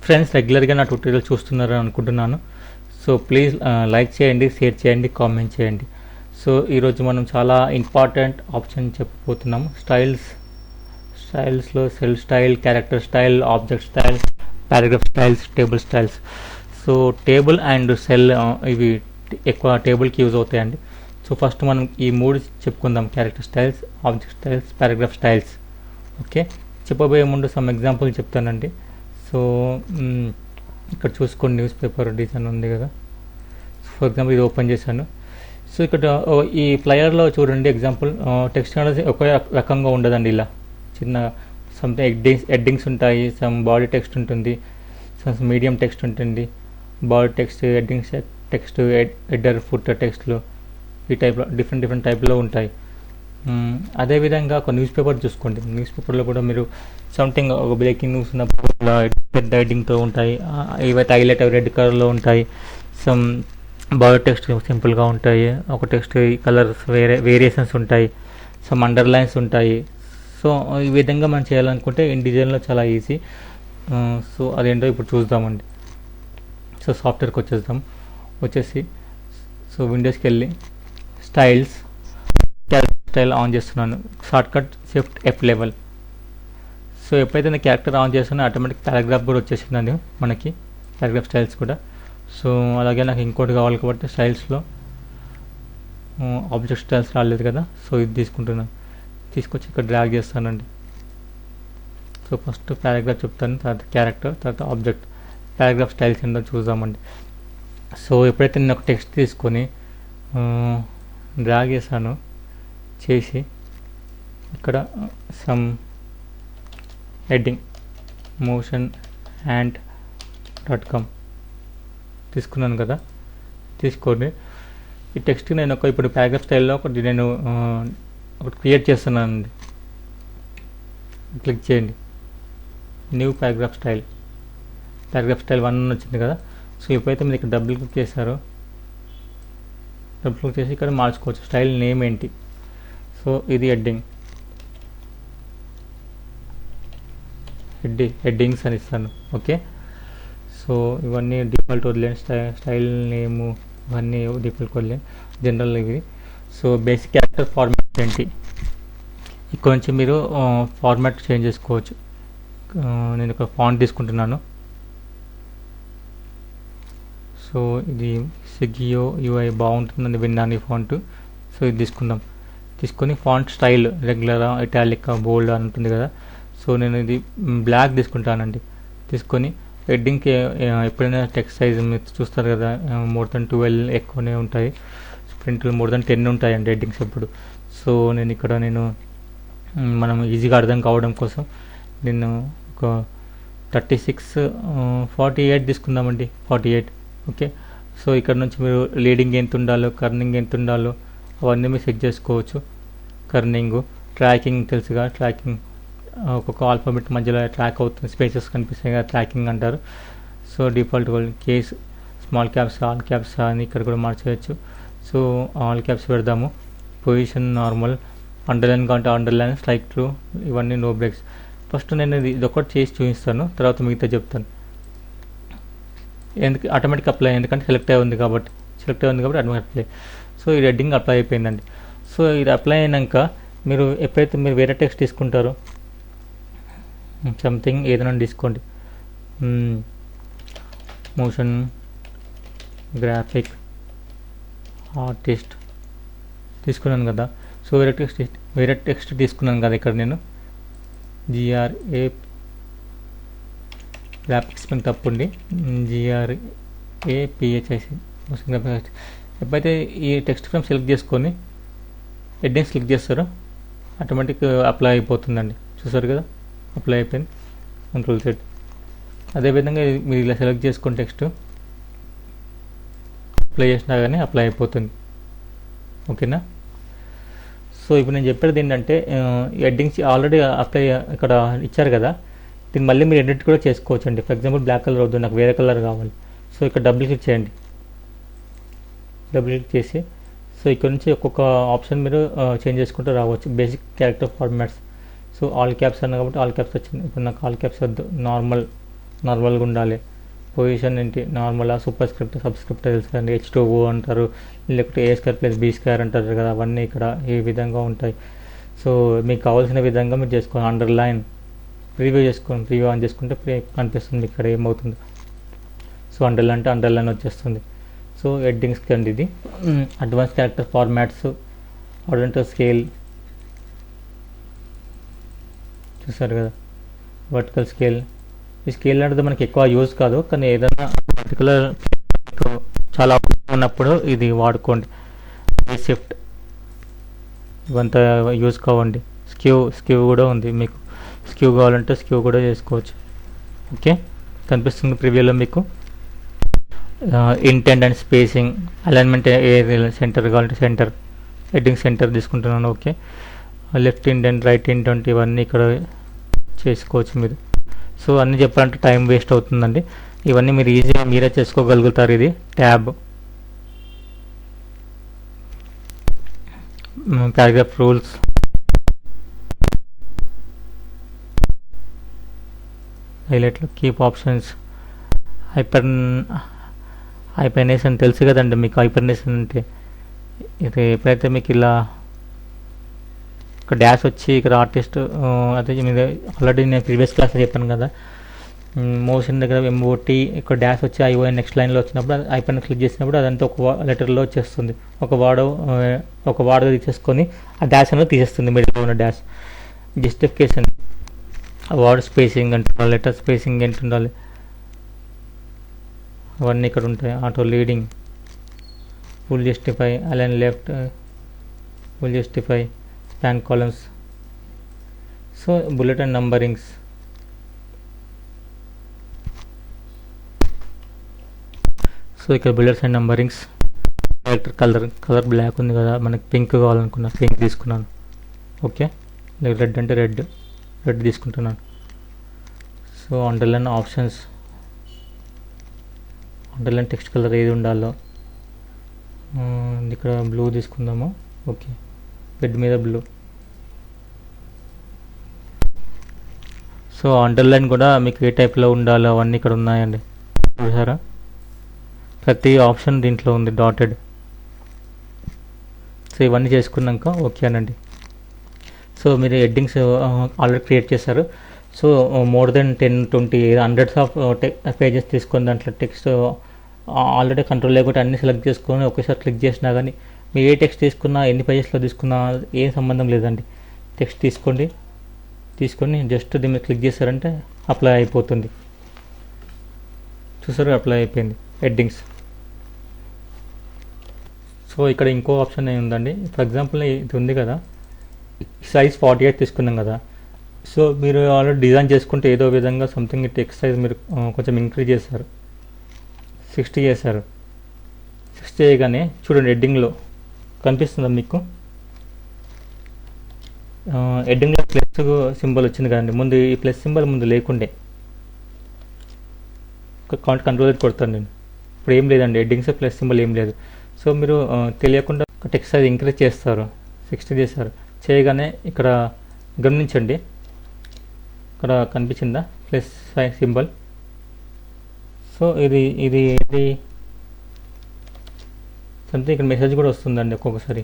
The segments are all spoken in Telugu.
ఫ్రెండ్స్ రెగ్యులర్గా నా ట్యూటోరియల్ చూస్తున్నారని అనుకుంటున్నాను. సో ప్లీజ్ లైక్ చేయండి, షేర్ చేయండి, కామెంట్ చేయండి. సో ఈరోజు మనం చాలా ఇంపార్టెంట్ ఆప్షన్ చెప్పబోతున్నాము. స్టైల్స్లో cell style, character style, object style, paragraph styles, table styles. So table and cell ఇవి ఎక్కువ టేబుల్కి యూజ్ అవుతాయండి. సో ఫస్ట్ మనం ఈ మూడు చెప్పుకుందాం: character styles, object styles, paragraph styles. Okay, చెప్పబోయే ముందు సమ్ ఎగ్జాంపుల్ చెప్తానండి. సో ఇక్కడ చూసుకోండి, న్యూస్ పేపర్ డిజైన్ ఉంది కదా. ఫర్ ఎగ్జాంపుల్ ఇది ఓపెన్ చేశాను. సో ఇక్కడ ఈ ప్లేయర్లో చూడండి ఎగ్జాంపుల్, టెక్స్ట్ అనేది ఒకే రకంగా ఉండదండి. ఇలా చిన్న సంథింగ్ హెడ్డింగ్స్ ఉంటాయి, సమ్ బాడీ టెక్స్ట్ ఉంటుంది, సమ్ మీడియం టెక్స్ట్ ఉంటుంది, body text, headings text, header, footer టెక్స్ట్లు, ఈ టైప్లో డిఫరెంట్ టైప్లో ఉంటాయి. అదేవిధంగా ఒక న్యూస్ పేపర్ చూసుకోండి. న్యూస్ పేపర్లో కూడా మీరు సంథింగ్ ఒక బ్రేకింగ్ న్యూస్ ఉన్నప్పుడు పెద్ద హెడ్డింగ్తో ఉంటాయి, ఇవైతే హైలైట్ అవి రెడ్ కలర్లో ఉంటాయి. సమ్ బాడీ టెక్స్ట్ సింపుల్గా ఉంటాయి, ఒక టెక్స్ట్ కలర్స్ వేరియేషన్స్ ఉంటాయి, సమ్ అండర్లైన్స్ ఉంటాయి. సో ఈ విధంగా మనం చేయాలనుకుంటే ఇన్ డిజైన్లో చాలా ఈజీ. సో అదేంటో ఇప్పుడు చూద్దామండి. సో సాఫ్ట్వేర్కి వచ్చేసి సో విండోస్కి వెళ్ళి స్టైల్స్, క్యారెక్టర్ స్టైల్ ఆన్ చేస్తున్నాను. Shortcut shift F11. సో ఎప్పుడైతే నేను క్యారెక్టర్ ఆన్ చేస్తున్నా ఆటోమేటిక్ పారాగ్రాఫ్ కూడా వచ్చేసిందండి మనకి, పారాగ్రాఫ్ స్టైల్స్ కూడా. సో అలాగే నాకు ఇంకోటి కావాలి కాబట్టి స్టైల్స్లో ఆబ్జెక్ట్ స్టైల్స్ రాలేదు కదా, సో ఇది తీసుకొచ్చి ఇక్కడ డ్రాగ్ చేస్తానండి. సో ఫస్ట్ పారాగ్రాఫ్ చెప్తాను, తర్వాత క్యారెక్టర్, తర్వాత ఆబ్జెక్ట్. పారాగ్రాఫ్ స్టైల్స్ ఏంటో చూద్దామండి. సో ఎప్పుడైతే నేను ఒక టెక్స్ట్ తీసుకొని డ్రాగ్ చేసి ఇక్కడ సమ్ హెడ్డింగ్ motion_hand.com తీసుకున్నాను కదా. తీసుకొని ఈ టెక్స్ట్ నేను ఇప్పుడు పారాగ్రాఫ్ స్టైల్లో ఒకటి క్రియేట్ చేస్తున్నానండి. క్లిక్ చేయండి, న్యూ పారాగ్రాఫ్ స్టైల్ 1 వచ్చింది కదా. సో ఎప్పుడైతే మీరు ఇక్కడ డబుల్ క్లిక్ చేశారో, డబుల్ క్లిక్ చేసి ఇక్కడ మార్చుకోవచ్చు స్టైల్ నేమ్ ఏంటి. సో ఇది హెడ్డింగ్స్ అని ఇస్తాను. ఓకే, సో ఇవన్నీ డిఫాల్ట్ వదిలేండి, స్టైల్ నేము ఇవన్నీ డిఫాల్ట్ వదిలేండి, జనరల్ ఇవి. సో బేసిక్ క్యారెక్టర్ ఫార్మాట్ ఏంటి, ఇక్కడ నుంచి మీరు ఫార్మాట్ చేంజ్ చేసుకోవచ్చు. నేను ఒక ఫాంట్ తీసుకుంటున్నాను. సో ఇది సిగియో UI బాగుంటుందని విన్నాను ఈ ఫాంట్. సో ఇది తీసుకొని ఫాంట్ స్టైల్ రెగ్యులర్, ఇటాలిక్, బోల్డ్ అని ఉంటుంది కదా. సో నేను ఇది బ్లాక్ తీసుకుంటానండి. తీసుకొని హెడ్డింగ్కి ఎప్పుడైనా టెక్స్ట్ సైజ్ మీరు చూస్తారు కదా, మోర్ దెన్ 12 ఎక్కువనే ఉంటాయి, ప్రింట్లు మోర్ దెన్ 10 ఉంటాయండి హెడ్డింగ్స్ ఎప్పుడు. సో నేను మనం ఈజీగా అర్థం కావడం కోసం నేను ఒక 48 తీసుకుందామండి, 48. ఓకే, సో ఇక్కడ నుంచి మీరు లీడింగ్ ఎంత ఉండాలో, కర్నింగ్ ఎంత ఉండాలో అవన్నీ మీరు సెట్ చేసుకోవచ్చు. కర్నింగ్, ట్రాకింగ్ తెలుసుగా, ట్రాకింగ్ ఒక్కొక్క ఆల్ఫాబెట్ మధ్యలో ట్రాక్ అవుతుంది, స్పేసెస్ కనిపిస్తాయి కదా, ట్రాకింగ్ అంటారు. So default case small caps, all caps అని ఇక్కడ కూడా మార్చవచ్చు. సో ఆల్ క్యాప్స్ పెడదాము. పొజిషన్ నార్మల్, అండర్లైన్ కావాలంటే అండర్లైన్, స్ట్రైక్ త్రూ, ఇవన్నీ నో బ్రేక్స్. ఫస్ట్ నేను ఇదొకటి చేసి చూపిస్తాను, తర్వాత మిగతా చెప్తాను. ఆటోమేటిక్ అప్లై, ఎందుకంటే సెలెక్ట్ అయి ఉంది కాబట్టి ఆటోమేటిక్ అప్లై. సో ఈ హెడ్డింగ్ అప్లై అయిపోయిందండి. సో ఇది అప్లై అయినాక మీరు ఎప్పుడైతే మీరు వేరే టెక్స్ట్ తీసుకుంటారో, సంథింగ్ ఏదైనా తీసుకోండి, మోషన్ గ్రాఫిక్ ఆర్టిస్ట్ తీసుకున్నాను కదా. సో వేరే టెక్స్ట్ తీసుకున్నాను కదా, ఇక్కడ నేను GRA గ్రాఫిక్స్ పైన తప్పుండి GRAPHIC మోషన్ గ్రాఫిక్స్. ఎప్పుడైతే ఈ టెక్స్ట్ ఫ్రేమ్ సెలెక్ట్ చేసుకొని హెడ్డింగ్స్ క్లిక్ చేస్తారో ఆటోమేటిక్ అప్లై అయిపోతుందండి. చూసారు కదా, అప్లై అయిపోయింది, కంట్రోల్ సెట్. అదేవిధంగా మీరు ఇలా సెలెక్ట్ చేసుకుని టెక్స్ట్ అప్లై చేసినా కానీ అప్లై అయిపోతుంది. ఓకేనా. సో ఇప్పుడు నేను చెప్పేది ఏంటంటే, హెడ్డింగ్స్ ఆల్రెడీ అప్లై ఇక్కడ ఇచ్చారు కదా, దీన్ని మళ్ళీ మీరు ఎడిట్ కూడా చేసుకోవచ్చు అండి. ఫర్ ఎగ్జాంపుల్ బ్లాక్ కలర్ వద్దు, నాకు వేరే కలర్ కావాలి. సో ఇక్కడ డబుల్ క్లిక్ చేయండి, డబుల్ క్లిక్ చేసి సో ఇక్కడ నుంచి ఒక్కొక్క ఆప్షన్ మీరు చేంజ్ చేసుకుంటూ రావచ్చు. Basic character formats. So all caps అన్న కాబట్టి ఆల్ క్యాప్స్ వచ్చింది. ఇప్పుడు నాకు ఆల్ క్యాప్స్ వద్దు, నార్మల్ నార్మల్గా ఉండాలి. పొజిషన్ ఏంటి నార్మల్ సూపర్ స్క్రిప్ట్ సబ్స్క్రిప్ట్ తెలుసు కదండి, H2O అంటారు, లేకపోతే A² + B² అంటారు కదా, అవన్నీ ఇక్కడ ఈ విధంగా ఉంటాయి. సో మీకు కావాల్సిన విధంగా మీరు చేసుకోవాలి. అండర్లైన్ ప్రివ్యూ చేసుకోండి, ప్రివ్యూ ఆన్ చేసుకుంటే కనిపిస్తుంది ఇక్కడ ఏమవుతుంది. సో అండర్లైన్ అంటే అండర్లైన్ వచ్చేస్తుంది. సో హెడ్డింగ్స్కి అండి ఇది. Advance character formats, horizontal scale చూసారు కదా, వర్టికల్ స్కేల్. ఈ స్కేల్ అనేది మనకి ఎక్కువ యూజ్ కాదు, కానీ ఏదైనా పర్టికులర్ చాలా ఉన్నప్పుడు ఇది వాడుకోండి. షిఫ్ట్ ఇవంతా యూజ్ కావండి. స్క్యూ కూడా ఉంది, మీకు స్క్యూ కావాలంటే స్క్యూ కూడా చేసుకోవచ్చు. ఓకే, కనిపిస్తుంది ప్రివ్యూలో మీకు. Intent and spacing, alignment A centre కావాలంటే సెంటర్, హెడ్డింగ్ సెంటర్ తీసుకుంటున్నాను. Okay, left intent, right intent ఇవన్నీ ఇక్కడ చేసుకోవచ్చు మీరు. సో అన్నీ చెప్పాలంటే టైం వేస్ట్ అవుతుందండి. ఇవన్నీ మీరు ఈజీగా మీరే చేసుకోగలుగుతారు. ఇది ట్యాబ్, పారాగ్రాఫ్ రూల్స్, హైలైట్లు, కీప్ ఆప్షన్స్, హైపర్నేషన్ తెలుసు కదండి మీకు. హైపర్నేషన్ అంటే ఇది ఎప్పుడైతే మీకు ఇలా ఇక్కడ డాష్ వచ్చి ఇక్కడ ఆర్టిస్ట్ అదే మీద ఆల్రెడీ నేను ప్రీవియస్ క్లాస్లో చెప్పాను కదా, మోషన్ దగ్గర MOT ఇక్కడ డాష్ వచ్చి ION నెక్స్ట్ లైన్లో వచ్చినప్పుడు ఐపన్ క్లిక్ చేసినప్పుడు అదంతా ఒక లెటర్లో వచ్చేస్తుంది. ఒక వార్డ్ తీసేసుకొని ఆ డాష్ అనేది తీసేస్తుంది, మిడిల్లో ఉన్న డాష్. జస్టిఫికేషన్, వర్డ్ స్పేసింగ్ అంటే లెటర్ స్పేసింగ్ ఎంత ఉండాలి అవన్నీ ఇక్కడ ఉంటాయి. Auto leading, full justify, align left, full justify, span columns. So bullet and numberings. So ఇక్కడ bullets and numberings. Character colour black ఉంది కదా, మనకి పింక్ కావాలనుకున్నా పింక్ తీసుకున్నాను. ఓకే, రెడ్ అంటే రెడ్ తీసుకుంటున్నాను. So underline options, underline text colour ఏది ఉండాలో ఇక్కడ బ్లూ తీసుకుందాము. ఓకే, రెడ్ మీద బ్లూ. సో అండర్లైన్ కూడా మీకు ఏ టైప్లో ఉండాలో అవన్నీ ఇక్కడ ఉన్నాయండి, చూసారా. ప్రతి ఆప్షన్ దీంట్లో ఉంది డాటెడ్. సో ఇవన్నీ చేసుకున్నాక ఓకే అనండి. సో మీరు హెడ్డింగ్స్ ఆల్రెడీ క్రియేట్ చేశారు. So more than 10, 20, hundreds of pages తీసుకొని దాంట్లో టెక్స్ట్ ఆల్రెడీ కంట్రోల్ లేకుండా అన్ని సెలెక్ట్ చేసుకొని ఒకేసారి క్లిక్ చేసినా కానీ మీరు ఏ టెక్స్ట్ తీసుకున్నా ఎన్ని పేజెస్లో తీసుకున్నా ఏం సంబంధం లేదండి. టెక్స్ట్ తీసుకొని జస్ట్ దీని మీద క్లిక్ చేశారంటే అప్లై అయిపోతుంది. చూసారు, అప్లై అయిపోయింది హెడ్డింగ్స్. సో ఇక్కడ ఇంకో ఆప్షన్ ఉందండి. ఫర్ ఎగ్జాంపుల్ ఇది ఉంది కదా, సైజ్ 48 తీసుకున్నాం కదా. సో మీరు ఆల్రెడీ డిజైన్ చేసుకుంటే ఏదో విధంగా సంథింగ్ టెక్స్ట్ సైజ్ మీరు కొంచెం ఇంక్రీజ్ చేశారు, 60 చేశారు. 60 చేయగానే చూడండి హెడ్డింగ్లో కనిపిస్తుందా మీకు, హెడ్డింగ్లో ప్లస్ సింబల్ వచ్చింది కదండి. ముందు ఈ ప్లస్ సింబల్ ముందు లేకుండే, కంట్రోల్ కొడతాను నేను. ఇప్పుడు ఏం లేదండి, హెడ్డింగ్స్ ప్లస్ సింబల్ ఏం లేదు. సో మీరు తెలియకుండా టెక్స్ట్ సైజ్ ఇంక్రీజ్ చేస్తారు, 60 చేస్తారు. చేయగానే ఇక్కడ గమనించండి, ఇక్కడ కనిపించిందా ప్లస్ సింబల్. సో ఇది సంథింగ్ ఇక్కడ మెసేజ్ కూడా వస్తుందండి ఒక్కొక్కసారి.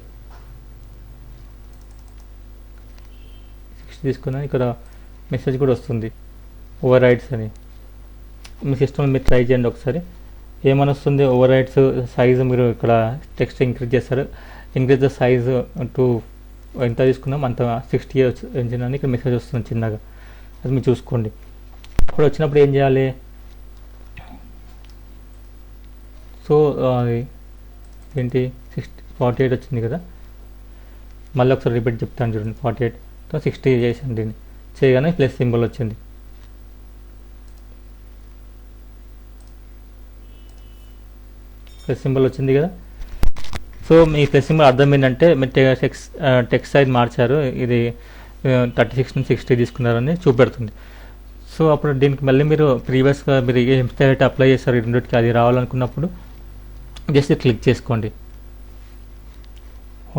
60 తీసుకున్నా ఇక్కడ మెసేజ్ కూడా వస్తుంది, ఓవర్ రైడ్స్ అని. మీ సిస్టమ్లో మీరు ట్రై చేయండి ఒకసారి, ఏమని వస్తుంది. ఓవర్ రైడ్స్ సైజు మీరు ఇక్కడ టెక్స్ట్ ఇంక్రీజ్ చేస్తారు, ఇంక్రీజ్ ద సైజ్ టు ఎంత తీసుకున్నాం అంత 60 వచ్చిందని ఇక్కడ మెసేజ్ వస్తుంది చిన్నగా, అది మీరు చూసుకోండి. అప్పుడు వచ్చినప్పుడు ఏం చేయాలి, సో ఏంటి 48 వచ్చింది కదా, మళ్ళీ ఒకసారి రిపీట్ చెప్తాను చూడండి. 48తో 60 చేసాను, దీన్ని చేయగానే ప్లస్ సింబల్ వచ్చింది. ప్లస్ సింబల్ వచ్చింది కదా. సో మీ ప్లస్ సింబల్ అర్థం ఏంటంటే మీరు టెక్స్ట్ సైజ్ మార్చారు, ఇది 36 నుంచి 60 తీసుకున్నారని చూపెడుతుంది. సో అప్పుడు దీనికి మళ్ళీ మీరు ప్రీవియస్గా మీరు ఏం స్టైల్ అప్లై చేస్తారు ఈ రెండింటికి, అది రావాలనుకున్నప్పుడు జస్ట్ క్లిక్ చేసుకోండి.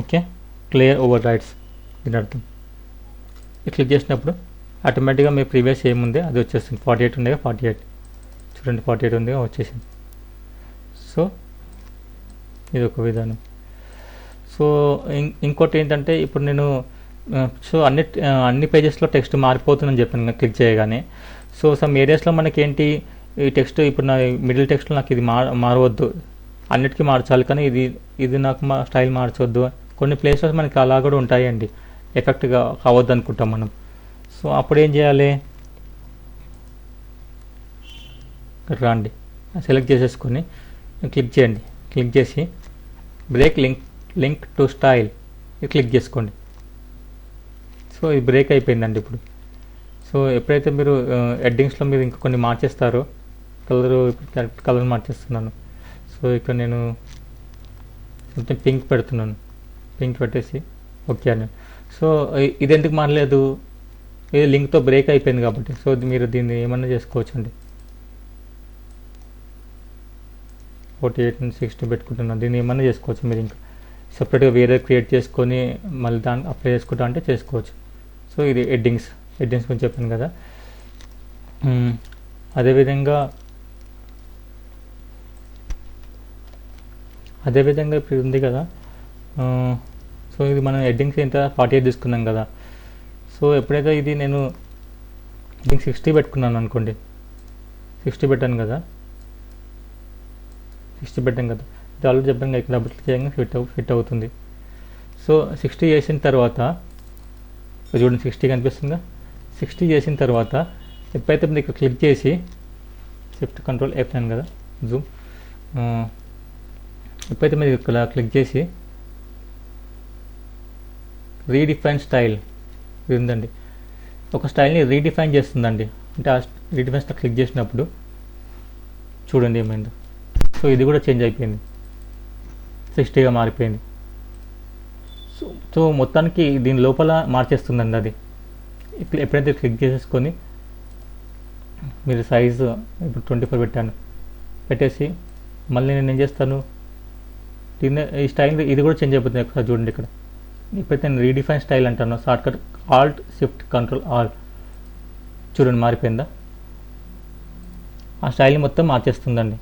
ఓకే, క్లియర్ ఓవర్ రైడ్స్ దీని అర్థం. క్లిక్ చేసినప్పుడు ఆటోమేటిక్గా మీ ప్రీవియస్ ఏముంది అది వచ్చేస్తుంది. 48 ఉండగా 48 చూడండి 48 ఉంది వచ్చేసింది. సో ఇది ఒక విధానం. సో ఇంకోటి ఏంటంటే ఇప్పుడు నేను సో అన్ని పేజెస్లో టెక్స్ట్ మారిపోతుందని చెప్పాను క్లిక్ చేయగానే. సో సమ్ ఏరియాస్లో మనకి ఏంటి ఈ టెక్స్ట్ ఇప్పుడు నా మిడిల్ టెక్స్ట్లో నాకు ఇది మారవద్దు, అన్నిటికీ మార్చాలి, కానీ ఇది నాకు స్టైల్ మార్చవద్దు. కొన్ని ప్లేసెస్ మనకి అలా కూడా ఉంటాయండి, ఎఫెక్ట్గా కావద్దు అనుకుంటాం మనం. సో అప్పుడు ఏం చేయాలి, రండి సెలెక్ట్ చేసేసుకొని క్లిక్ చేయండి. క్లిక్ చేసి బ్రేక్ లింక్ టు స్టైల్ ఇది క్లిక్ చేసుకోండి. సో ఇది బ్రేక్ అయిపోయిందండి ఇప్పుడు. సో ఎప్పుడైతే మీరు హెడ్డింగ్స్లో మీరు ఇంకా కొన్ని మార్చేస్తారో, కలర్ మార్చేస్తున్నాను. సో ఇక్కడ నేను కొంచెం పింక్ పెడుతున్నాను, పింక్ పెట్టేసి ఓకే అని. సో ఇది ఎందుకు మారలేదు, ఇది లింక్తో బ్రేక్ అయిపోయింది కాబట్టి. సో మీరు దీన్ని ఏమన్నా చేసుకోవచ్చు అండి. 48 నుంచి 60 పెట్టుకుంటున్నాను, దీన్ని ఏమన్నా చేసుకోవచ్చు. మీరు ఇంకా సపరేట్గా వేరే క్రియేట్ చేసుకొని మళ్ళీ దాన్ని అప్లై చేసుకుంటా అంటే చేసుకోవచ్చు. సో ఇది హెడ్డింగ్స్ గురించి చెప్పాను కదా. అదేవిధంగా ఇప్పుడు ఉంది కదా. సో ఇది మనం హెడ్డింగ్స్ ఎంత 48 తీసుకున్నాం కదా. సో ఎప్పుడైతే ఇది నేను హెడ్డింగ్ 60 పెట్టుకున్నాను అనుకోండి, 60 పెట్టాను కదా, 60 పెట్టాం కదా, ఇది ఆల్రెడీ చెప్పాను ఇక్కడ డబుల్ క్లిక్ చేయగా ఫిట్ అవుతుంది. సో 60 చేసిన తర్వాత చూడండి 60 కనిపిస్తుందా. 60 చేసిన తర్వాత ఎప్పుడైతే మీరు ఇక్కడ క్లిక్ చేసి షిఫ్ట్ కంట్రోల్ F9 కదా జూమ్, ఎప్పుడైతే మీరు ఇక్కడ క్లిక్ చేసి రీడిఫైన్ స్టైల్ ఇది ఉందండి, ఒక స్టైల్ని రీడిఫైన్ చేస్తుందండి. అంటే ఆ రీడిఫైన్ స్టైల్ క్లిక్ చేసినప్పుడు చూడండి ఏమైందో. సో ఇది కూడా చేంజ్ అయిపోయింది, 60గా మారిపోయింది. సో మొత్తానికి దీని లోపల మార్చేస్తుందండి అది. ఎప్పుడైతే క్లిక్ చేసేసుకొని మీరు సైజు ఇప్పుడు 24 పెట్టాను, పెట్టేసి మళ్ళీ నేను ఏం చేస్తాను, దీన్ని ఈ స్టైల్ ఇది కూడా చేంజ్ అయిపోతుంది. ఒకసారి చూడండి ఇక్కడ, ఇప్పుడైతే నేను రీడిఫైన్ స్టైల్ అంటాను, shortcut Alt shift control all, చూడండి మారిపోయిందా. ఆ స్టైల్ని మొత్తం మార్చేస్తుందండి,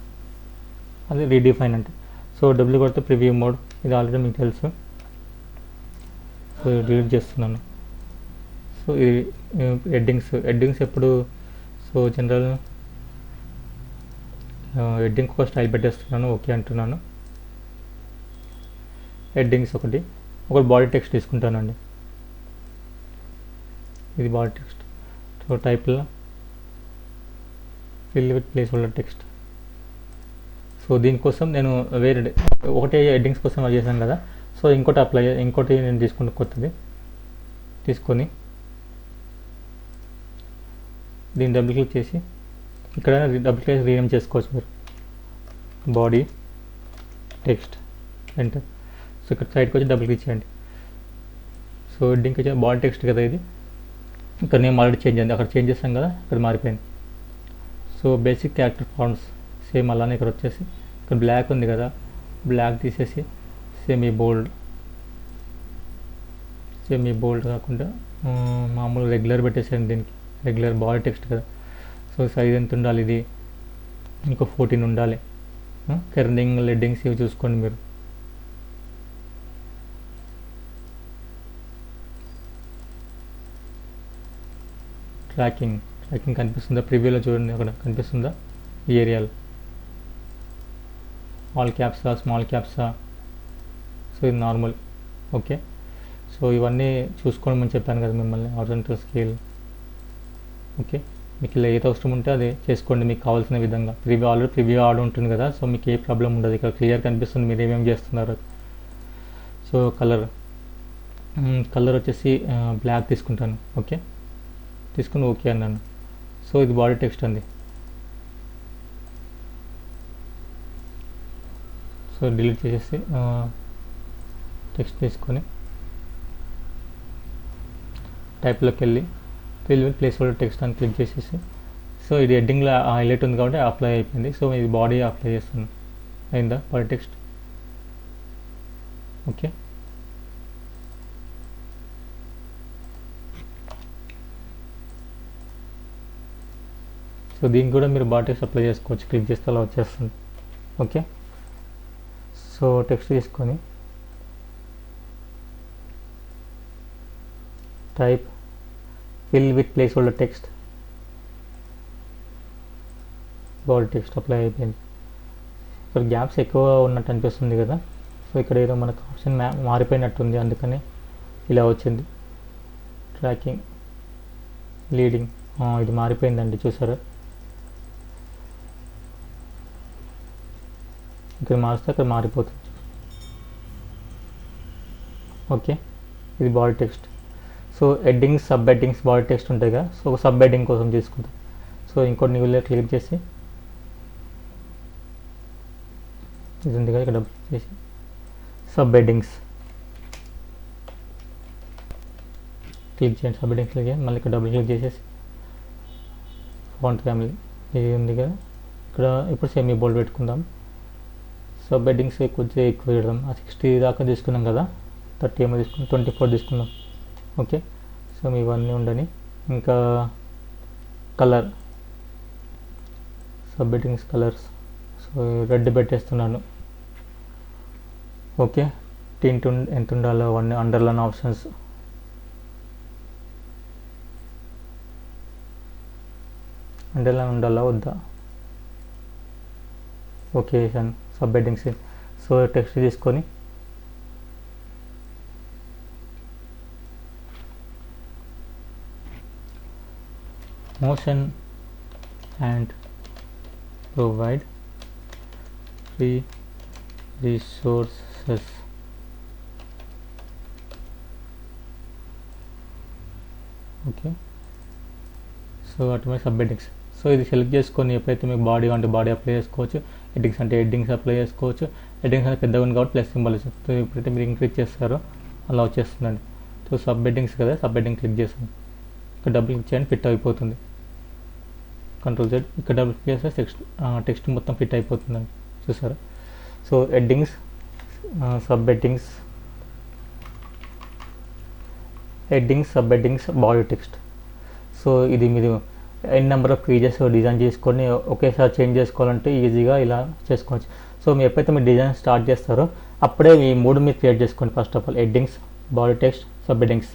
అది రీడిఫైన్ అంటే. సో డబ్ల్యూ కొడితే ప్రివ్యూ మోడ్, ఇది ఆల్రెడీ మీకు తెలుసు. సో డిలీట్ చేస్తున్నాను. సో ఇది హెడ్డింగ్స్ ఎప్పుడు, సో జనరల్ హెడ్డింగ్ ఒక స్టైల్ పెట్టేస్తున్నాను, ఓకే అంటున్నాను. హెడ్డింగ్స్ ఒకటి బాడీ టెక్స్ట్ తీసుకుంటానండి, ఇది బాడీ టెక్స్ట్. సో టైప్లో fill with place holder text. So దీనికోసం నేను వేరే ఒకటే హెడ్డింగ్స్ కోసం అది చేశాను కదా. సో ఇంకోటి నేను తీసుకుంటే కొత్తది తీసుకొని దీన్ని డబుల్ క్లిక్ చేసి ఇక్కడ డబుల్ క్లిక్ రీనేమ్ చేసుకోవచ్చు మీరు, బాడీ టెక్స్ట్ ఎంటర్. సో ఇక్కడ సైడ్కి వచ్చి డబుల్ క్లిక్ చేయండి. సో హెడ్డింగ్కి వచ్చి బాడీ టెక్స్ట్ కదా ఇది, ఇక్కడ నేమ్ ఆల్రెడీ చేంజ్ అయింది, అక్కడ చేంజ్ చేస్తాం కదా, ఇక్కడ మారిపోయింది. So basic character fonts same అలానే ఇక్కడ వచ్చేసి ఇక్కడ బ్లాక్ ఉంది కదా, బ్లాక్ తీసేసి సెమీ బోల్డ్ కాకుండా మామూలు రెగ్యులర్ పెట్టేసాను. దీనికి రెగ్యులర్ బాడీ టెక్స్ట్ కదా. సో సైజ్ ఎంత ఉండాలి, ఇది ఇంకో 14 ఉండాలి. కెర్నింగ్ హెడ్డింగ్స్ ఇవి చూసుకోండి మీరు. ట్రాకింగ్ కనిపిస్తుందా, ప్రివ్యూలో చూడండి అక్కడ కనిపిస్తుందా ఈ ఏరియాలో, ఆల్ క్యాప్సా స్మాల్ క్యాప్సా. సో ఇది నార్మల్, ఓకే. సో ఇవన్నీ చూసుకోమని చెప్పాను కదా మిమ్మల్ని, హారిజాంటల్ స్కేల్, ఓకే. మీకు ఇలా ఏది అవసరం ఉంటే అది చేసుకోండి మీకు కావాల్సిన విధంగా. ప్రివ్యూ ఆర్డర్ ఉంటుంది కదా, సో మీకు ఏ ప్రాబ్లం ఉండదు, ఇక్కడ క్లియర్ కనిపిస్తుంది మీరు ఏమేమి చేస్తున్నారు. సో కలర్ వచ్చేసి బ్లాక్ తీసుకుంటాను, ఓకే. తీసుకుని ఓకే అన్నాను. సో ఇది బాడీ టెక్స్ట్ అండి. సో డిలీట్ చేసేసి టెక్స్ట్ తీసుకొని టైప్లోకి వెళ్ళి fill with place holder text అని క్లిక్ చేసేసి, సో ఇది హెడ్డింగ్లో హైలైట్ ఉంది కాబట్టి అప్లై అయిపోయింది. సో ఇది బాడీ అప్లై చేస్తున్నాను, అయిందా బాడీ టెక్స్ట్, ఓకే. సో దీనికి కూడా మీరు బాడీ టెక్స్ట్ అప్లై చేసుకోవచ్చు, క్లిక్ చేస్తే అలా వచ్చేస్తుంది. ఓకే, సో టెక్స్ట్ తీసుకొని type fill with place holder text, body text apply అయిపోయింది. ఇక్కడ గ్యాప్స్ ఎక్కువ ఉన్నట్టు అనిపిస్తుంది కదా, సో ఇక్కడ ఏదో మనకు ఆప్షన్ మారిపోయినట్టుంది, అందుకని ఇలా వచ్చింది. ట్రాకింగ్ లీడింగ్ ఇది మారిపోయిందండి, చూసారా? ఇక్కడ మారిస్తే అక్కడ మారిపోతుంది. ఓకే, ఇది body text. So headings, sub headings, body text ఉంటాయి కదా, సో సబ్ హెడ్డింగ్ కోసం తీసుకుంటాం. సో ఇంకోటి న్యూలో క్లిక్ చేసి ఇది ఉంది కదా, ఇక్కడ డబుల్ క్లిక్ చేసి సబ్ హెడ్డింగ్స్ క్లిక్ చేయండి. సబ్ హెడ్డింగ్స్ క్లిక్ చేయండి, మళ్ళీ ఇక్కడ డబుల్ క్లిక్ చేసేసి ఫాంట్ ఫ్యామిలీ ఇది ఉంది కదా, ఇక్కడ ఇప్పుడు సెమీ బోల్డ్ పెట్టుకుందాం. సబ్ హెడ్డింగ్స్ కొంచెం ఎక్కువ పెడదాం. 60 దాకా తీసుకున్నాం కదా, 30 ఏమో తీసుకున్నాం, 24 తీసుకుందాం. ఓకే, సో ఇవన్నీ ఉండని. ఇంకా colour, sub headings colours, so red పెట్టేస్తున్నాను. ఓకే, టింట్ ఎంత ఉండాలో అవన్నీ, అండర్లైన్ ఆప్షన్స్, అండర్లైన్ ఉండాలా వద్దా? Okay, sub headings. So text తీసుకొని motion and provide free resources. Okay, so అటువంటి సబ్ హెడ్డింగ్స్. సో ఇది సెలెక్ట్ చేసుకొని ఎప్పుడైతే మీకు బాడీ అంటే బాడీ అప్లై చేసుకోవచ్చు, హెడ్డింగ్స్ అంటే హెడ్డింగ్స్ అప్లై చేసుకోవచ్చు. హెడ్డింగ్స్ అంటే పెద్దగా ఉంది కాబట్టి ప్లస్ సింబల్ ఇస్తుంది. సో ఎప్పుడైతే మీరు ఇంక్రీజ్ చేస్తారో అలా వచ్చేస్తుందండి. సో సబ్ హెడ్డింగ్స్ కదా, సబ్ హెడ్డింగ్ క్లిక్ చేస్తాను. ఇక్కడ డబుల్ క్లిక్ చేయండి, ఫిట్ అయిపోతుంది. కంట్రోల్ Z, ఇక్కడ డబుల్ క్లిక్ చేస్తే టెక్స్ట్ మొత్తం ఫిట్ అయిపోతుందండి, చూసారా? So headings, sub headings, headings, sub headings, body text. So ఇది మీరు ఎన్ నెంబర్ ఆఫ్ పేజెస్ డిజైన్ చేసుకొని ఒకేసారి చేంజ్ చేసుకోవాలంటే ఈజీగా ఇలా చేసుకోవచ్చు. సో మీరు ఎప్పుడైతే మీరు డిజైన్ స్టార్ట్ చేస్తారో అప్పుడే ఈ మూడు మీరు క్రియేట్ చేసుకోండి. First of all headings, body text, sub headings.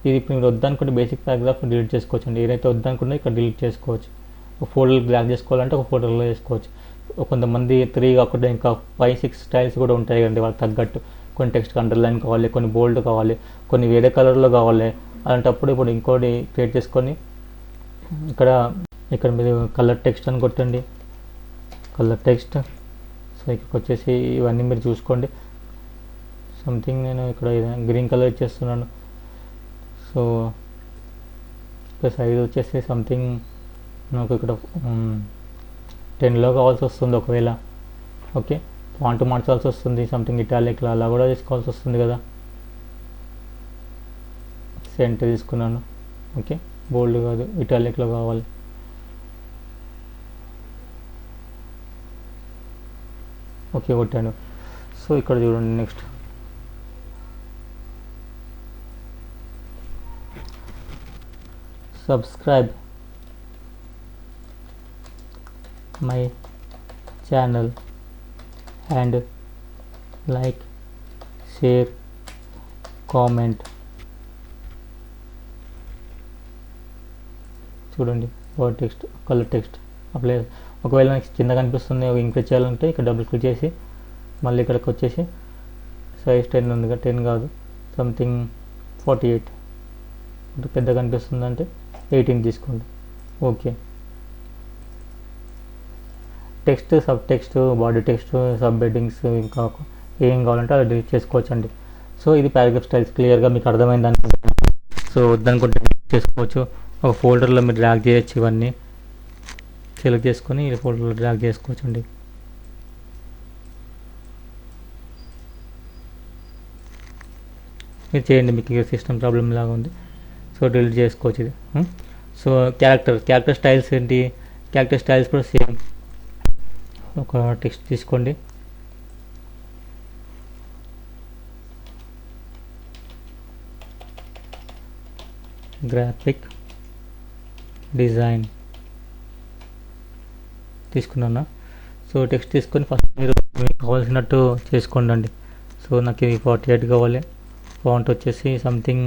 ఇది ఇప్పుడు మీరు వద్దనుకుంటే బేసిక్ పారాగ్రాఫ్ డిలీట్ చేసుకోవచ్చు అండి. ఏదైతే వద్దనుకుంటే ఇక్కడ డిలీట్ చేసుకోవచ్చు. ఒక ఫోల్డర్ బ్లాక్ చేసుకోవాలంటే ఒక ఫోల్డర్లో చేసుకోవచ్చు. కొంతమంది 3 కాకుండా ఇంకా 5-6 స్టైల్స్ కూడా ఉంటాయి కదండి, వాళ్ళకి తగ్గట్టు. కొన్ని టెక్స్ట్ అండర్లైన్ కావాలి, కొన్ని బోల్డ్ కావాలి, కొన్ని వేరే కలర్లో కావాలి. అలాంటప్పుడు ఇప్పుడు ఇంకోటి క్రియేట్ చేసుకొని ఇక్కడ మీరు కలర్ టెక్స్ట్ అని కొట్టండి, కలర్ టెక్స్ట్. సో ఇక్కడికి వచ్చేసి ఇవన్నీ మీరు చూసుకోండి. సంథింగ్ నేను ఇక్కడ గ్రీన్ కలర్ ఇచ్చేస్తున్నాను. సో ఇక్కడ సైజ్ వచ్చేసి సంథింగ్ నాకు ఇక్కడ 10లో కావాల్సి వస్తుంది ఒకవేళ. ఓకే, ఫాంట్ మార్చాల్సి వస్తుంది, సంథింగ్ ఇటాలిక్లో అలా కూడా తీసుకోవాల్సి వస్తుంది కదా. సెంటర్ తీసుకున్నాను. ఓకే, బోల్డ్ కాదు, ఇటాలిక్లో కావాలి. ఓకే, కొట్టాను. సో ఇక్కడ చూడండి, next subscribe my channel and like, share, comment. చూడండి, body text, colour text apply. ఒకవేళ నాకు చిన్నగా కనిపిస్తుంది, ఇంక్రీజ్ చేయాలంటే ఇక్కడ డబుల్ క్లిక్ చేసి మళ్ళీ ఇక్కడికి వచ్చేసి సైజ్ 10 ఉంది కదా, 10 కాదు, సంథింగ్ 48. పెద్దగా కనిపిస్తుంది అంటే 18 తీసుకోండి. Okay, text, sub text, body text, sub headings ఇంకా ఏం కావాలంటే అది డిలీట్ చేసుకోవచ్చండి. సో ఇది పారాగ్రాఫ్ స్టైల్స్. క్లియర్గా మీకు అర్థమైందని. సో వద్దనుకుంటే చేసుకోవచ్చు. ఒక ఫోల్డర్లో మీరు డ్రాగ్ చేయొచ్చు, ఇవన్నీ సెలెక్ట్ చేసుకొని ఈ ఫోల్డర్లో డ్రాగ్ చేసుకోవచ్చు అండి. మీరు చేయండి, మీకు సిస్టమ్ ప్రాబ్లమ్ లాగా ఉంది. సో డిలీట్ చేసుకోవచ్చు ఇది. సో క్యారెక్టర్ స్టైల్స్ ఏంటి? క్యారెక్టర్ స్టైల్స్ కూడా సేమ్. ఒక టెక్స్ట్ తీసుకోండి, గ్రాఫిక్ డిజైన్, తీసుకున్నాను. సో టెక్స్ట్ తీసుకొని ఫస్ట్ మీరు మీకు కావాల్సినట్టు చేసుకోండి. సో నాకు ఇది 48 కావాలి. ఫాంట్ వచ్చేసి సంథింగ్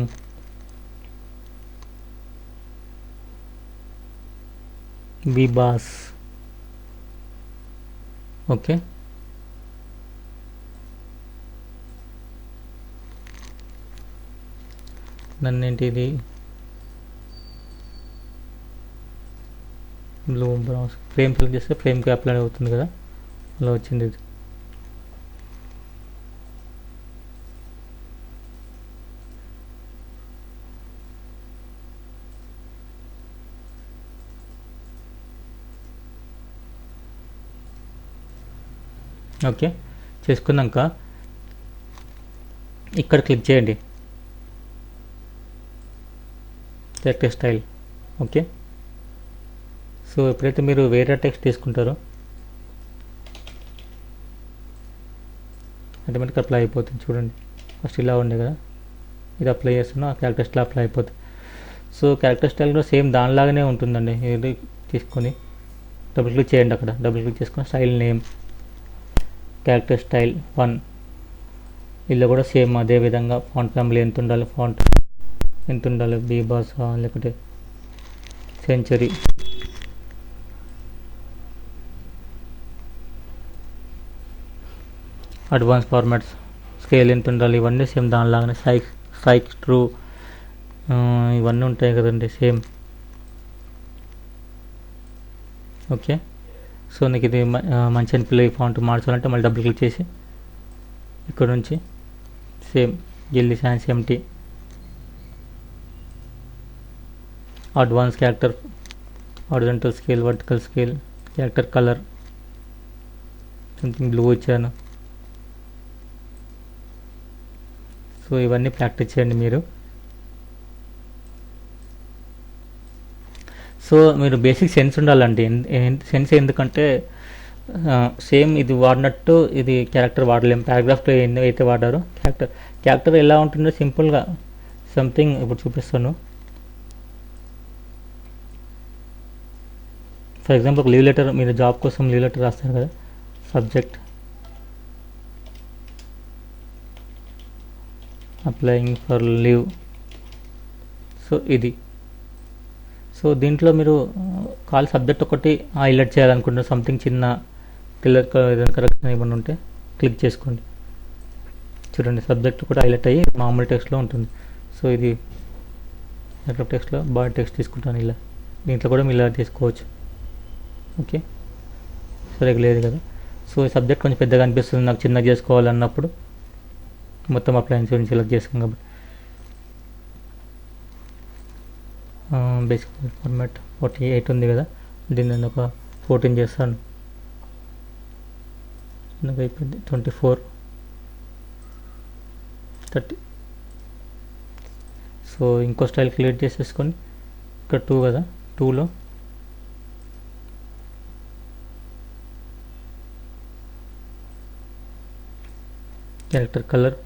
విబాస్. ఓకే, నన్నేంటి ఇది బ్లూ బ్రౌన్స్ ఫ్రేమ్ సెలెక్ట్ చేస్తే ఫ్రేమ్కి అప్లై అవుతుంది కదా, అలా వచ్చింది ఇది. ఓకే, చేసుకున్నాక ఇక్కడ క్లిక్ చేయండి క్యారెక్టర్ స్టైల్. ఓకే, సో ఎప్పుడైతే మీరు వేరే టెక్స్ట్ తీసుకుంటారో ఆటోమేటిక్గా అప్లై అయిపోతుంది. చూడండి, ఫస్ట్ ఇలా ఉండే కదా, ఇది అప్లై చేస్తున్నా ఆ క్యారెక్టర్ స్టైల్ అప్లై అయిపోతుంది. సో క్యారెక్టర్ స్టైల్ కూడా సేమ్ దానిలాగానే ఉంటుందండి. ఇది తీసుకొని డబుల్ క్లిక్ చేయండి, అక్కడ డబుల్ క్లిక్ చేసుకొని స్టైల్ నేమ్ క్యారెక్టర్ స్టైల్ 1. ఇలా కూడా సేమ్ అదే విధంగా ఫాంట్ ఫ్యామిలీ ఎంత ఉండాలి, ఫాంట్ ఎంత ఉండాలి, బీబాస్ లేకపోతే సెంచరీ, అడ్వాన్స్ ఫార్మాట్స్, స్కేల్ ఎంత ఉండాలి, ఇవన్నీ సేమ్ దానిలాగానే స్ట్రైక్ ట్రూ ఇవన్నీ ఉంటాయి కదండి సేమ్. ఓకే, సో నీకు ఇది మంచి అనిపిల్ల ఈ ఫాంట్ మార్చాలంటే మళ్ళీ డబుల్ క్లిక్ చేసి ఇక్కడ నుంచి సేమ్ గిల్లీ సైన్స్ ఎంటీ advance character horizontal scale, vertical scale, character colour something blue ఇచ్చాను. సో ఇవన్నీ ప్రాక్టీస్ చేయండి మీరు. సో మీరు బేసిక్ సెన్స్ ఉండాలండి. సెన్స్ ఎందుకంటే సేమ్ ఇది వాడినట్టు ఇది క్యారెక్టర్ వాడలేం. పారాగ్రాఫ్లో అయితే వాడారో క్యారెక్టర్ ఎలా ఉంటుందో సింపుల్గా సంథింగ్ ఇప్పుడు చూపిస్తాను. ఫర్ ఎగ్జాంపుల్ ఒక లీవ్ లెటర్, మీరు జాబ్ కోసం లీవ్ లెటర్ రాస్తారు కదా, subject applying for leave. So ఇది, సో దీంట్లో మీరు కాల్ సబ్జెక్ట్ ఒకటి హైలైట్ చేయాలనుకుంటున్నారు, సంథింగ్ చిన్న క్లియర్ ఏదైనా కరెక్షన్ ఏమైనా ఉంటే క్లిక్ చేసుకోండి. చూడండి, సబ్జెక్ట్ కూడా హైలైట్ అయ్యి మామూలు టెక్స్ట్లో ఉంటుంది. సో ఇది లెటర్ టెక్స్ట్లో బాడీ టెక్స్ట్ తీసుకుంటాను ఇలా. దీంట్లో కూడా మీరు ఇలా తీసుకోవచ్చు. ఓకే, సరిగ్గా లేదు కదా. సో ఈ సబ్జెక్ట్ కొంచెం పెద్దగా అనిపిస్తుంది నాకు, చిన్నగా చేసుకోవాలన్నప్పుడు మొత్తం అప్లయన్స్ గురించి సెలెక్ట్ చేస్తాం కాబట్టి బేసిక్ ఫార్మాట్ 48 ఉంది కదా, దీన్ని నేను ఒక 14 చేస్తాను. చిన్నగా అయిపోయింది 24, 30. సో ఇంకో స్టైల్ క్రియేట్ చేసేసుకొని ఇక్కడ 2 కదా, 2లో క్యారెక్టర్ కలర్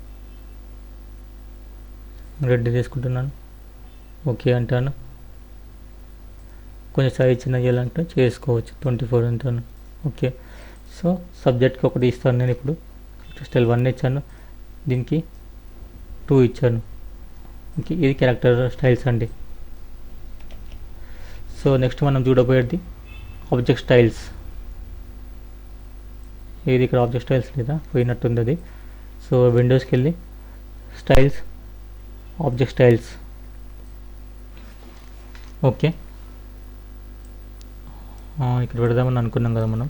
రెడ్ తీసుకుంటున్నాను. ఓకే అంటాను. కొంచెం సైజ్ చిన్న చేయాలంటే చేసుకోవచ్చు, 24 అంటాను. ఓకే, సో సబ్జెక్ట్కి ఒకటి ఇస్తాను నేను. ఇప్పుడు స్టైల్ 1 ఇచ్చాను, దీనికి 2 ఇచ్చాను. ఓకే, ఇది క్యారెక్టర్ స్టైల్స్ అండి. సో నెక్స్ట్ మనం చూడబోయేది ఆబ్జెక్ట్ స్టైల్స్. ఇది ఇక్కడ ఆబ్జెక్ట్ స్టైల్స్ లేదా పోయినట్టుంది అది. సో విండోస్కి వెళ్ళి స్టైల్స్, ఆబ్జెక్ట్ స్టైల్స్. ఓకే, ఇక్కడ పెడదామని అనుకున్నాం కదా మనం.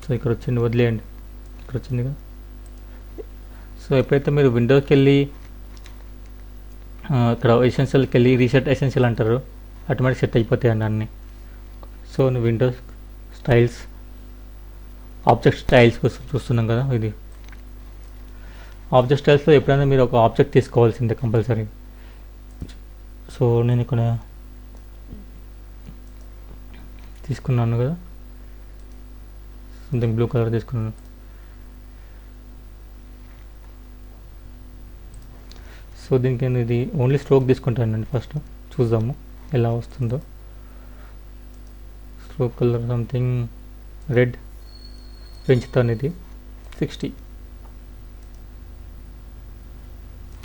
సో ఇక్కడ వచ్చింది, వదిలేయండి, ఇక్కడ వచ్చింది కదా. సో ఎప్పుడైతే మీరు విండోకి వెళ్ళి ఇక్కడ ఎసెన్షియల్కి వెళ్ళి రీసెట్ ఎసెన్షియల్ అంటారు, ఆటోమేటిక్ సెట్ అయిపోతాయండి అన్నీ. So Windows styles, object styles కోసం చూస్తున్నాం కదా. ఇది ఆబ్జెక్ట్ స్టైల్స్లో ఎప్పుడైనా మీరు ఒక ఆబ్జెక్ట్ తీసుకోవాల్సిందే కంపల్సరీ. సో నేను ఇక్కడ తీసుకున్నాను కదా, సంథింగ్ బ్లూ కలర్ తీసుకున్నాను. సో దీనికి నేను ఇది ఓన్లీ స్ట్రోక్ తీసుకుంటానండి. ఫస్ట్ చూద్దాము ఎలా వస్తుందో. స్ట్రోక్ కలర్ సంథింగ్ రెడ్ పెంచుతాను, ఇది 60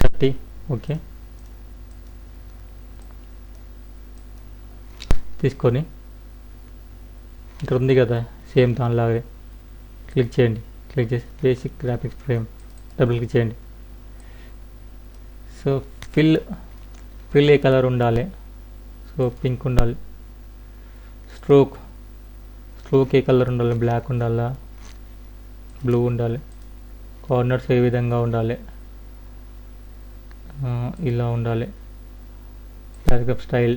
30. ఓకే, తీసుకొని ఇక్కడ ఉంది కదా సేమ్ దానిలాగే క్లిక్ చేయండి. క్లిక్ చేసి basic graphics frame double click చేయండి. సో ఫిల్ ఏ కలర్ ఉండాలి? సో పింక్ ఉండాలి. స్ట్రోక్ ఏ కలర్ ఉండాలి? బ్లాక్ ఉండాలా, బ్లూ ఉండాలి. కార్నర్స్ ఏ విధంగా ఉండాలి? ఇలా ఉండాలి. పారాగ్రాఫ్ స్టైల్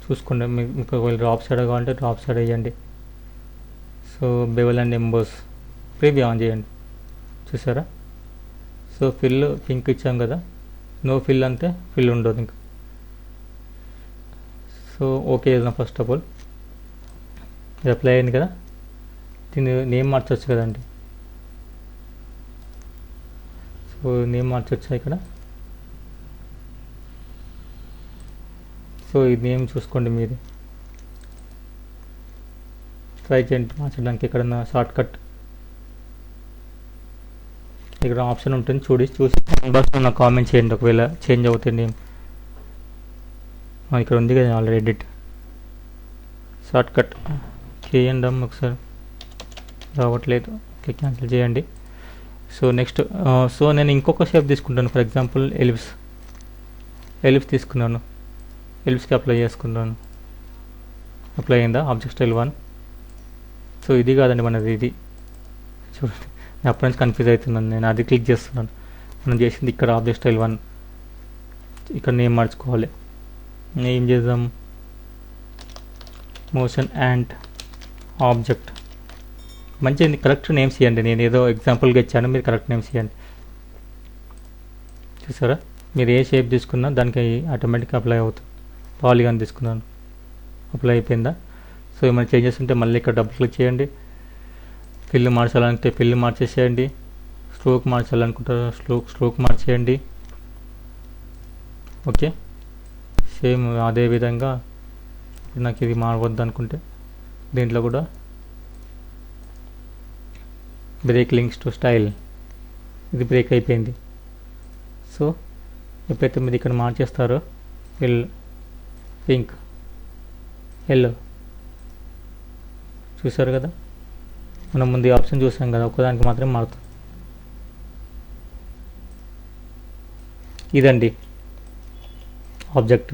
చూసుకోండి, మీకు ఒకవేళ డ్రాప్ సైడ్ కావాలంటే డ్రాప్ సైడ్ వేయండి. So bevel and emboss preview on చేయండి. చూసారా? సో ఫిల్ పింక్ ఇచ్చాం కదా, నో ఫిల్ అంతే, ఫిల్ ఉండదు ఇంకా. సో ఓకే చేద్దాం. ఫస్ట్ ఆఫ్ ఆల్ ఇది అప్లై అయింది కదా, దీన్ని నేమ్ మార్చవచ్చు కదండి. సో నేమ్ మార్చొచ్చా ఇక్కడ? సో ఈ నేమ్ చూసుకోండి, మీది ట్రై చేయండి మార్చడానికి. ఎక్కడన్నా షార్ట్ కట్ ఇక్కడ ఆప్షన్ ఉంటుంది, చూసి బాక్స్లో నాకు కామెంట్ చేయండి ఒకవేళ చేంజ్ అవుతుంది నేమ్. ఇక్కడ ఉంది కదా ఆల్రెడీ ఎడిట్ షార్ట్ కట్ చేయండి. ఒకసారి రావట్లేదు, ఓకే క్యాన్సిల్ చేయండి. సో నెక్స్ట్ సో నేను ఇంకొక షేప్ తీసుకుంటాను. ఫర్ ఎగ్జాంపుల్ ఎలిప్స్ తీసుకున్నాను, ఎలిప్స్కి అప్లై చేసుకున్నాను. అప్లై అయిందా? Object style 1. సో ఇది కాదండి మనది, ఇది చూడండి. నేను అప్పటి నుంచి కన్ఫ్యూజ్ అవుతున్నాను, నేను అది క్లిక్ చేస్తున్నాను. మనం చేసింది ఇక్కడ ఆబ్జెక్ట్ స్టైల్ 1. ఇక్కడ నేమ్ మార్చుకోవాలి. ఏం చేద్దాం? Motion and object. మంచి కరెక్ట్ నేమ్స్ ఇవ్వండి. నేను ఏదో ఎగ్జాంపుల్గా ఇచ్చాను, మీరు కరెక్ట్ నేమ్స్ ఇవ్వండి. చూసారా? మీరు ఏ షేప్ తీసుకున్నా దానికి ఆటోమేటిక్గా అప్లై అవుతుంది. పాలిగాన్ తీసుకున్నాను, అప్లై అయిపోయిందా? సో ఏమైనా చేంజెస్ ఉంటే మళ్ళీ ఇక్కడ డబుల్ క్లిక్ చేయండి. ఫిల్ మార్చాలంటే ఫిల్ మార్చేసేయండి. స్ట్రోక్ మార్చాలనుకుంటారా స్ట్రోక్ మార్చేయండి. ఓకే, సేమ్ అదే విధంగా నాకు ఇది మారవద్దు అనుకుంటే దీంట్లో కూడా బ్రేక్ లింక్స్ టు స్టైల్, ఇది బ్రేక్ అయిపోయింది. సో ఎప్పుడైతే మీరు ఇక్కడ మార్చేస్తారో పింక్ ఎల్లో చూసారు కదా, మనం ముందు ఆప్షన్ చూసాం కదా, ఒక్కదానికి మాత్రమే మారుతుంది. ఇదండి ఆబ్జెక్ట్.